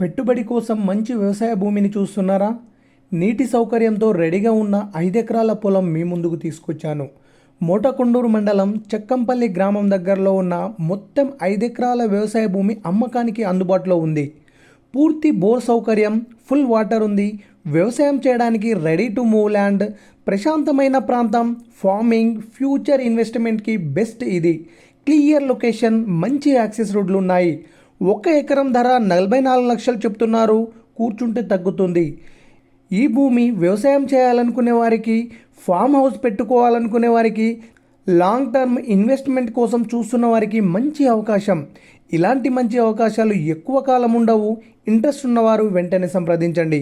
పెట్టుబడి కోసం మంచి వ్యవసాయ భూమిని చూస్తున్నారా? నీటి సౌకర్యంతో రెడీగా ఉన్న 5 ఎకరాల పొలం మీ ముందుకు తీసుకొచ్చాను. మోటకొండూరు మండలం చెక్కంపల్లి గ్రామం దగ్గరలో ఉన్న మొత్తం 5 ఎకరాల వ్యవసాయ భూమి అమ్మకానికి అందుబాటులో ఉంది. పూర్తి బోర్ సౌకర్యం, ఫుల్ వాటర్ ఉంది. వ్యవసాయం చేయడానికి రెడీ టు మూవ్ ల్యాండ్, ప్రశాంతమైన ప్రాంతం, ఫార్మింగ్, ఫ్యూచర్ ఇన్వెస్ట్మెంట్కి బెస్ట్ ఇది. క్లియర్ లొకేషన్, మంచి యాక్సెస్ రోడ్లు ఉన్నాయి. 1 ఎకరం ధర 44 లక్షలు చెప్తున్నారు. కూర్చుంటే తగ్గుతుంది. ఈ భూమి వ్యవసాయం చేయాలనుకునే వారికి, ఫామ్ హౌస్ పెట్టుకోవాలనుకునే వారికి, లాంగ్ టర్మ్ ఇన్వెస్ట్మెంట్ కోసం చూస్తున్న వారికి మంచి అవకాశం. ఇలాంటి మంచి అవకాశాలు ఎక్కువ కాలం ఉండవు. ఇంట్రెస్ట్ ఉన్నవారు వెంటనే సంప్రదించండి.